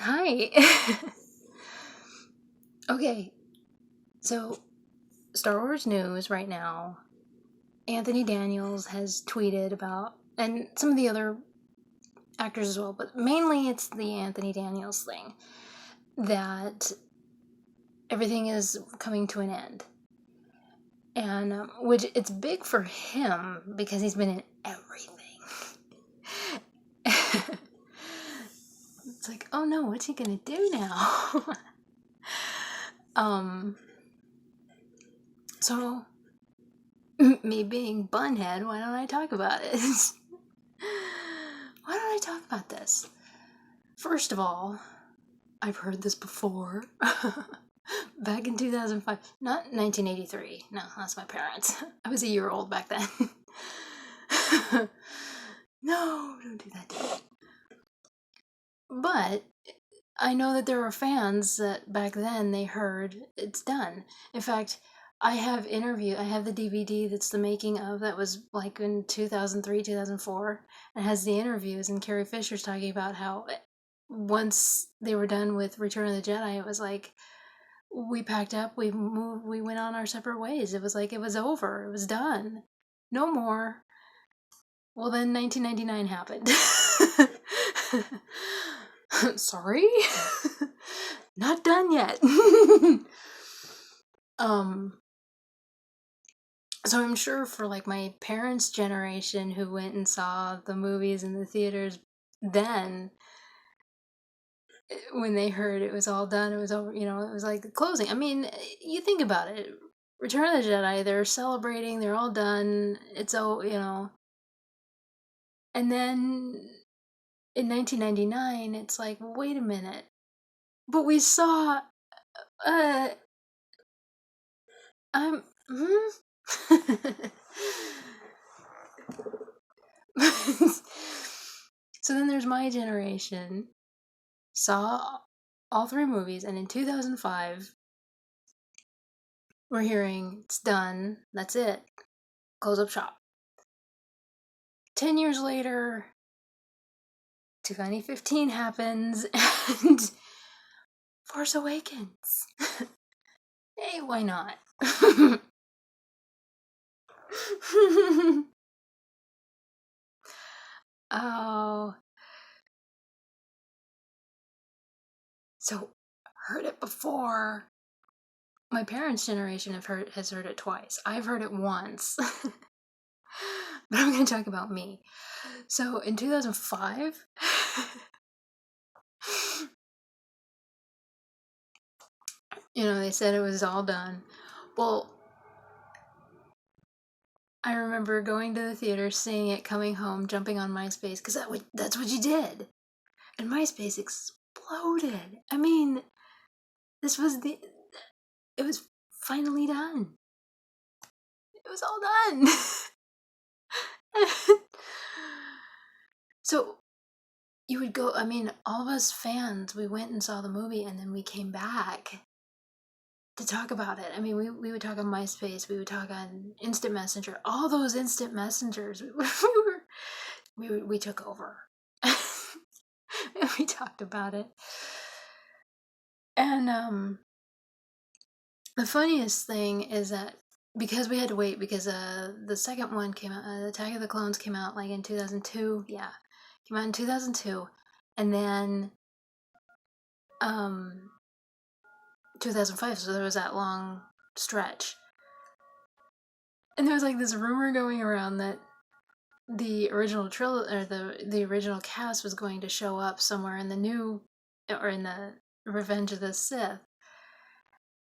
Hi. Okay, so Star Wars news right now. Anthony Daniels has tweeted about, and some of the other actors as well, but mainly it's the Anthony Daniels thing, that everything is coming to an end. And which it's big for him because he's been in everything. It's like, oh no, what's he gonna do now? So me being bunhead, why don't I talk about it? Why don't I talk about this? First of all, I've heard this before. Back in 2005, not 1983. No, that's my parents. I was a year old back then. No, don't do that to me. But I know that there were fans that back then they heard it's done. In fact, I have the DVD that's the making of, that was like in 2003, 2004. It has the interviews, and Carrie Fisher's talking about how once they were done with Return of the Jedi, it was like, we packed up, we moved, we went on our separate ways. It was like it was over, it was done. No more. Well, then 1999 happened. Sorry? Not done yet. So I'm sure for like my parents' generation who went and saw the movies in the theaters then, when they heard it was all done, it was over, it was like the closing. I mean, you think about it. Return of the Jedi, they're celebrating, they're all done, it's all. And then in 1999, it's like, wait a minute. But we saw, uh, I'm, So then there's my generation, saw all three movies, and in 2005, we're hearing it's done, that's it, close up shop. 10 years later, 2015 happens, and Force Awakens. Hey, why not? Oh, so heard it before. My parents' generation has heard it twice. I've heard it once. But I'm going to talk about me. So in 2005, they said it was all done. Well, I remember going to the theater, seeing it, coming home, jumping on MySpace, because that's what you did. And MySpace exploded. I mean, it was finally done. It was all done. So you would go, I mean, all of us fans, we went and saw the movie, and then we came back to talk about it. I mean, we would talk on MySpace, we would talk on Instant Messenger, all those instant messengers. We took over. We talked about it. And the funniest thing is that because we had to wait, because the second one came out, Attack of the Clones came out like in 2002. Yeah, came out in 2002, and then 2005. So there was that long stretch, and there was like this rumor going around that the original or the original cast was going to show up somewhere in the new, or in the Revenge of the Sith.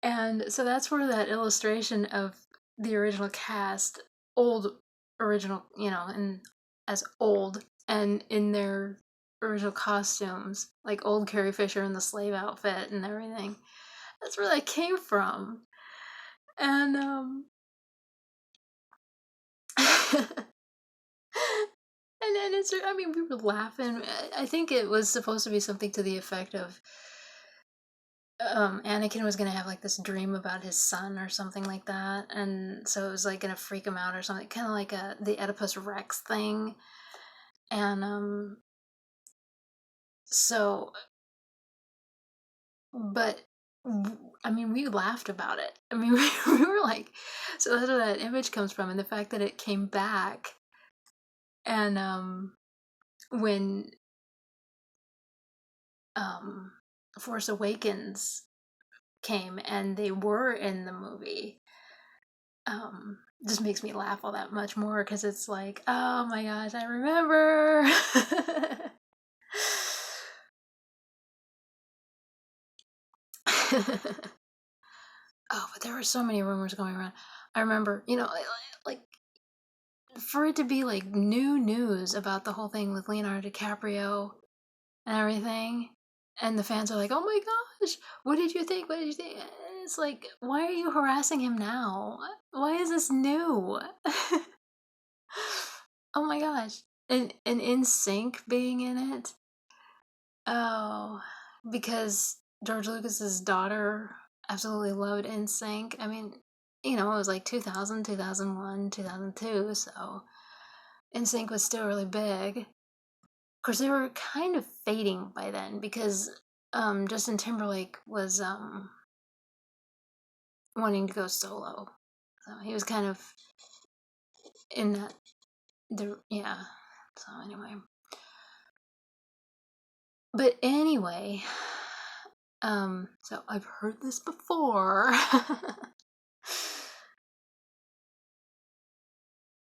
And so that's where that illustration of the original cast, old original, and as old and in their original costumes, like old Carrie Fisher in the slave outfit and everything. That's where that came from. And and then I mean, we were laughing. I think it was supposed to be something to the effect of Anakin was gonna have like this dream about his son or something like that, and so it was like gonna freak him out or something, kind of like the Oedipus Rex thing. And so But I mean, we laughed about it. I mean, we were like, so that's where that image comes from, and the fact that it came back, and when um Force Awakens came and they were in the movie, um just makes me laugh all that much more because it's like, oh my gosh, I remember. Oh, but there were so many rumors going around. I remember, like for it to be like new news about the whole thing with Leonardo DiCaprio and everything, and the fans are like, "Oh my gosh, what did you think? What did you think?" And it's like, why are you harassing him now? Why is this new? Oh my gosh, and In Sync being in it. Oh, because George Lucas's daughter absolutely loved In Sync. I mean, it was like 2000, 2001, 2002, so In Sync was still really big. Of course, they were kind of fading by then because Justin Timberlake was wanting to go solo. So he was kind of in that, yeah. So anyway. But anyway, so I've heard this before.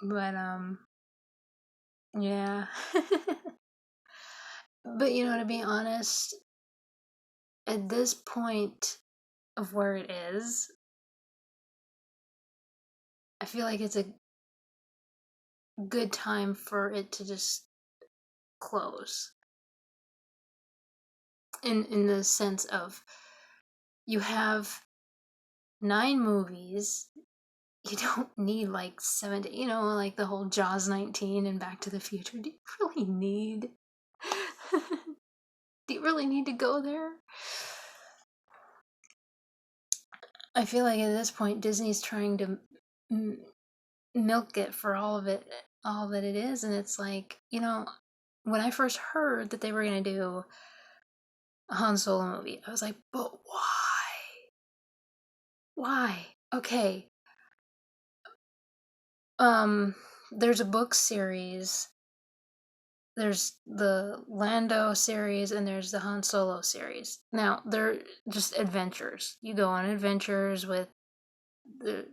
But yeah. But to be honest, at this point of where it is, I feel like it's a good time for it to just close. In the sense of, you have 9 movies. You don't need like 7, like the whole Jaws 19 and Back to the Future. Do you really need? Do you really need to go there? I feel like at this point Disney's trying to milk it for all that it is, and it's like, when I first heard that they were going to do a Han Solo movie, I was like, but why? Why? Okay. There's a book series. There's the Lando series and there's the Han Solo series. Now, they're just adventures. You go on adventures with the,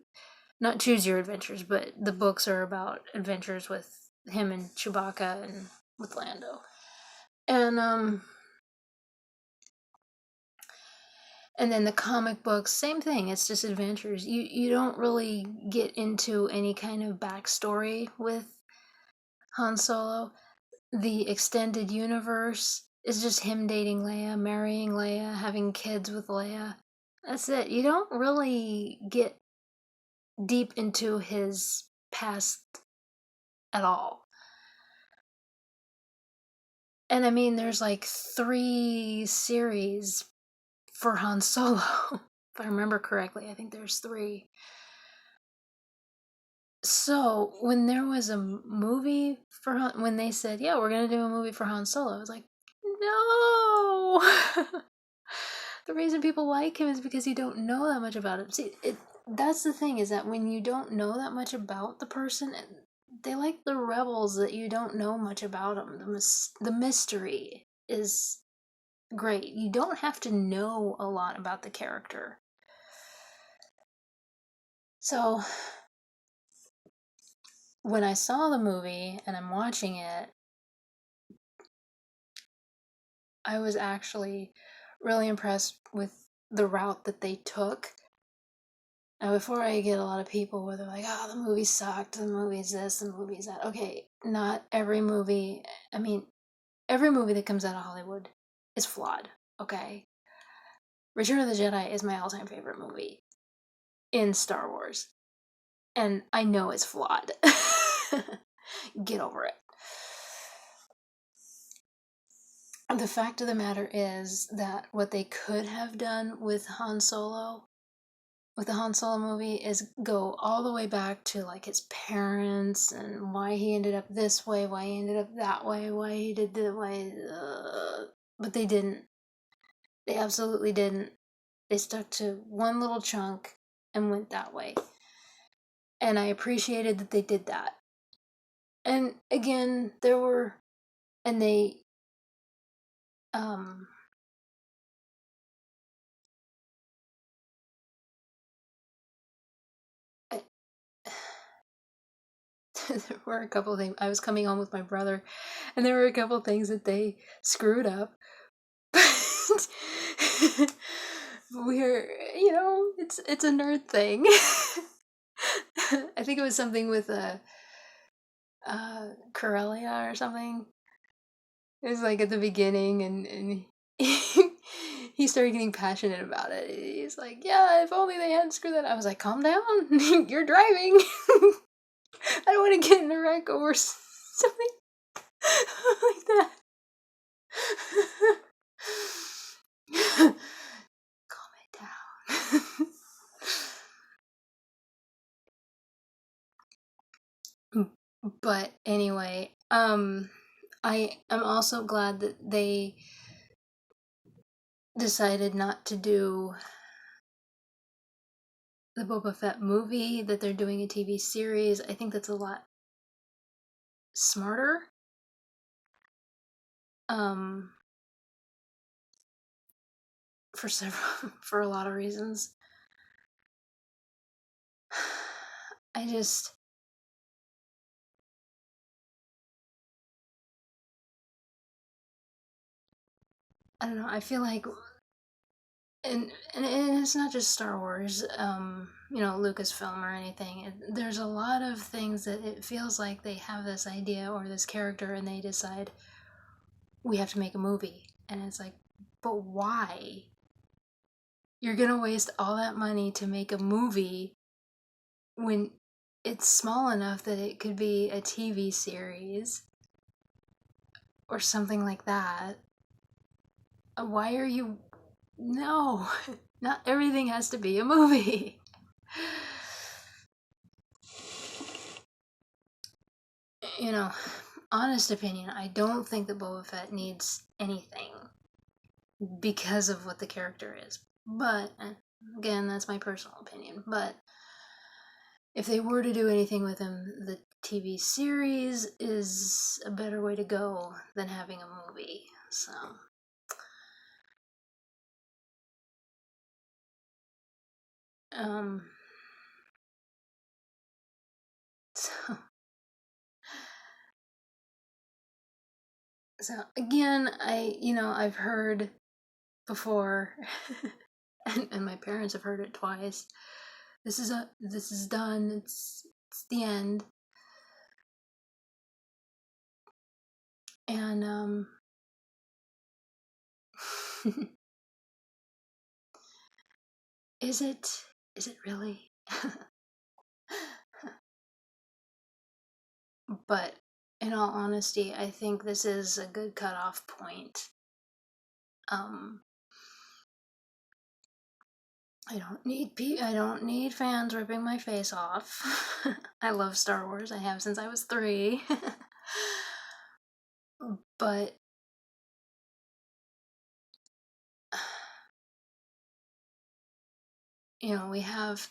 not choose your adventures, but the books are about adventures with him and Chewbacca and with Lando. And then the comic books, same thing. It's just adventures. You don't really get into any kind of backstory with Han Solo. The extended universe is just him dating Leia, marrying Leia, having kids with Leia. That's it. You don't really get deep into his past at all. And I mean, there's like 3 series for Han Solo. If I remember correctly, I think there's 3. So when there was a movie for when they said, "Yeah, we're gonna do a movie for Han Solo," I was like, "No!" The reason people like him is because you don't know that much about him. See, that's the thing, is that when you don't know that much about the person, they like the rebels that you don't know much about them. The mystery is great. You don't have to know a lot about the character. So when I saw the movie and I'm watching it, I was actually really impressed with the route that they took. Now, before I get a lot of people where they're like, "Oh, the movie sucked, the movie's this, the movie's that." Okay, not every movie, I mean, every movie that comes out of Hollywood is flawed, okay? Return of the Jedi is my all-time favorite movie in Star Wars. And I know it's flawed. Get over it. The fact of the matter is that what they could have done with Han Solo, with the Han Solo movie, is go all the way back to like his parents and why he ended up this way, why he ended up that way, why he did the way. But they didn't. They absolutely didn't. They stuck to one little chunk and went that way. And I appreciated that they did that. And again, there were, and they, um, I, there were a couple of things. I was coming home with my brother, and there were a couple of things that they screwed up. But we're, it's a nerd thing. I think it was something with Corellia or something. It was like at the beginning, and he started getting passionate about it. He's like, "Yeah, if only they hadn't screwed that." I was like, "Calm down, you're driving. I don't want to get in a wreck over something like that." Calm it down. But anyway, I am also glad that they decided not to do the Boba Fett movie, that they're doing a TV series. I think that's a lot smarter. For several, for a lot of reasons. I just, I don't know. I feel like, and it's not just Star Wars, Lucasfilm or anything. There's a lot of things that it feels like they have this idea or this character, and they decide we have to make a movie, and it's like, but why? You're gonna waste all that money to make a movie when it's small enough that it could be a TV series or something like that. Why are you... No, not everything has to be a movie. Honest opinion, I don't think that Boba Fett needs anything because of what the character is. But, again, that's my personal opinion. But if they were to do anything with him, the TV series is a better way to go than having a movie. So... So, again, I've heard before, and my parents have heard it twice. This is done. It's the end. And is it really? But in all honesty, I think this is a good cutoff point. I don't need fans ripping my face off. I love Star Wars. I have since I was 3. But we have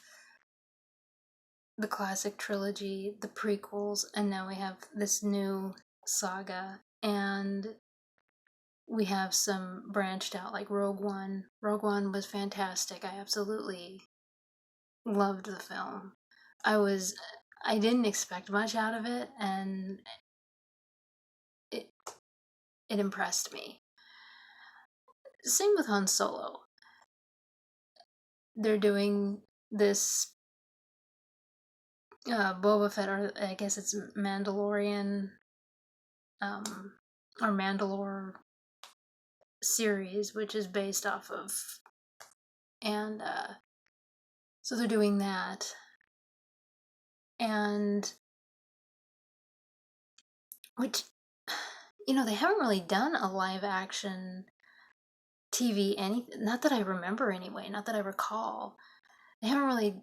the classic trilogy, the prequels, and now we have this new saga, and we have some branched out, like Rogue One. Rogue One was fantastic. I absolutely loved the film. I didn't expect much out of it, and it impressed me. Same with Han Solo. They're doing this Boba Fett, or I guess it's Mandalorian, or Mandalore series, which is based off of, and so they're doing that, and which, they haven't really done a live action TV anything, not that I remember anyway, not that I recall. They haven't really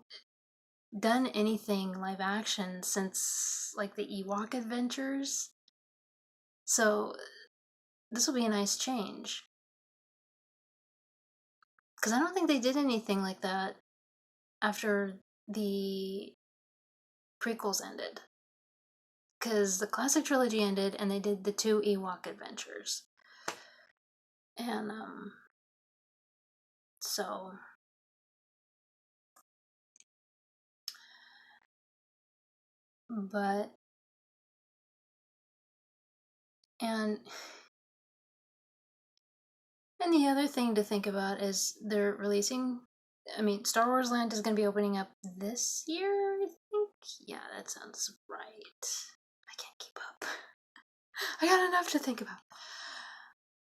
done anything live action since like the Ewok Adventures. So this will be a nice change. Because I don't think they did anything like that after the prequels ended. Because the classic trilogy ended and they did the 2 Ewok adventures. And, so. But. And the other thing to think about is they're releasing. I mean, Star Wars Land is going to be opening up this year, I think. Yeah, that sounds right. I can't keep up. I got enough to think about.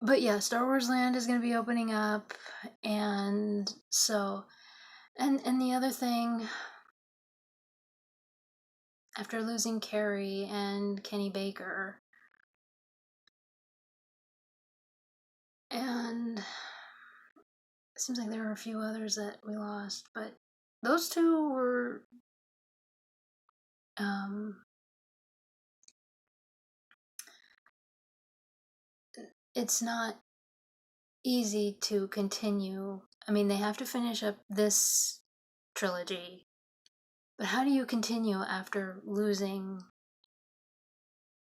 But yeah, Star Wars Land is going to be opening up, and so, and the other thing, after losing Carrie and Kenny Baker, and it seems like there were a few others that we lost, but those two were, it's not easy to continue. I mean, they have to finish up this trilogy, but how do you continue after losing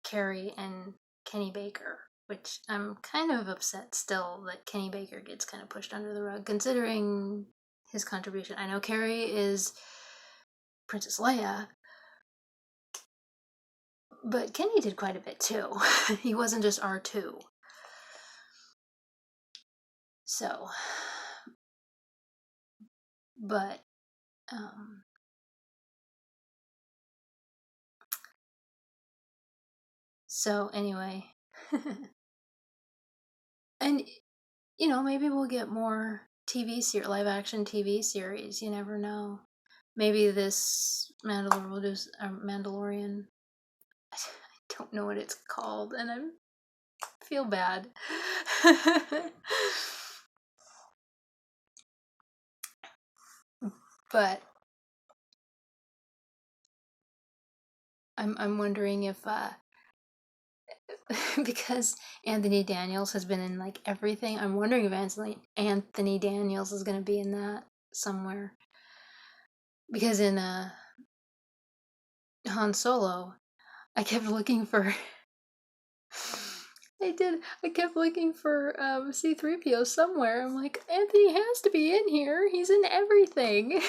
Carrie and Kenny Baker? Which I'm kind of upset still that Kenny Baker gets kind of pushed under the rug, considering his contribution. I know Carrie is Princess Leia, but Kenny did quite a bit too. He wasn't just R2. So, but, so anyway. And, you know, maybe we'll get more live action TV series. You never know. Maybe this Mandalorian. I don't know what it's called, and I feel bad. But I'm wondering if because Anthony Daniels has been in like everything. I'm wondering if Anthony Daniels is going to be in that somewhere. Because in Han Solo, I kept looking for. I did. I kept looking for C-3PO somewhere. I'm like, Anthony has to be in here. He's in everything.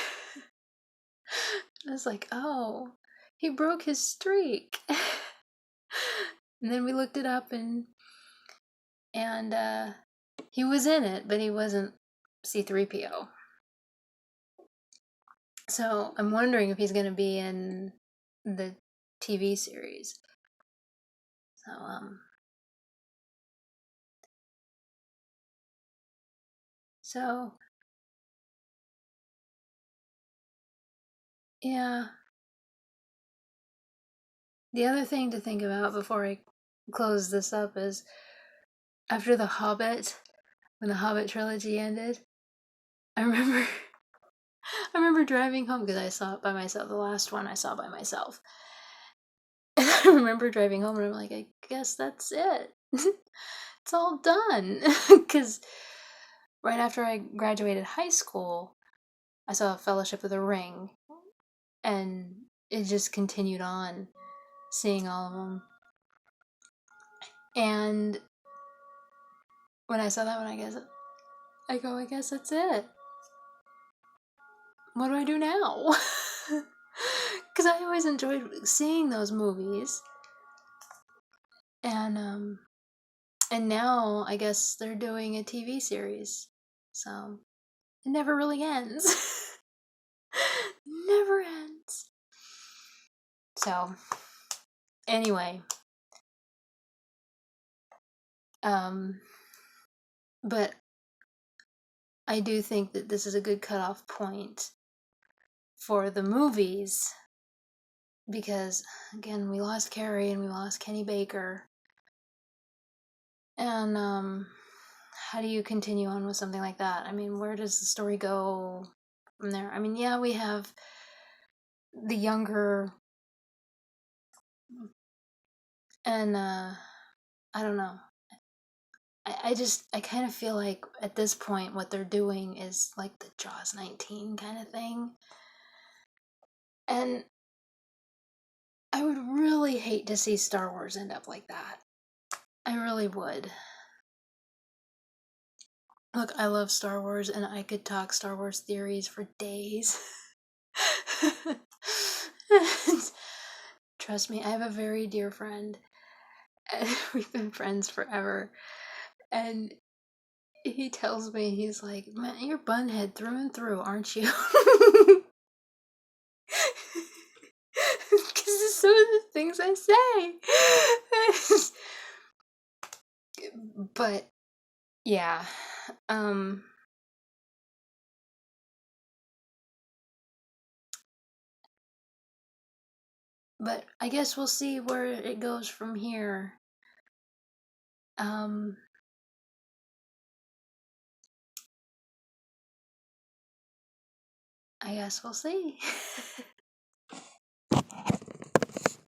I was like, oh, he broke his streak. And then we looked it up, and he was in it, but he wasn't C-3PO. So I'm wondering if he's going to be in the TV series. So yeah. The other thing to think about before I close this up is after The Hobbit, when the Hobbit trilogy ended, I remember I remember driving home because I saw it by myself. The last one I saw by myself. And I remember driving home and I'm like, I guess that's it. It's all done. Because right after I graduated high school, I saw Fellowship of the Ring. And it just continued on seeing all of them. And when I saw that one, I guess that's it. What do I do now? Because I always enjoyed seeing those movies. And now I guess they're doing a TV series. So it never really ends. Never ends. So anyway. But I do think that this is a good cutoff point for the movies. Because again, we lost Carrie and we lost Kenny Baker. And how do you continue on with something like that? I mean, where does the story go from there? I mean, yeah, we have the younger, and I don't know. I kind of feel like at this point what they're doing is like the Jaws 19 kind of thing. And I would really hate to see Star Wars end up like that. I really would. Look, I love Star Wars and I could talk Star Wars theories for days. Trust me, I have a very dear friend. And we've been friends forever. And he tells me, he's like, man, you're bunhead through and through, aren't you? Because of some of the things I say. But, yeah. But I guess we'll see where it goes from here. Um, I guess we'll see.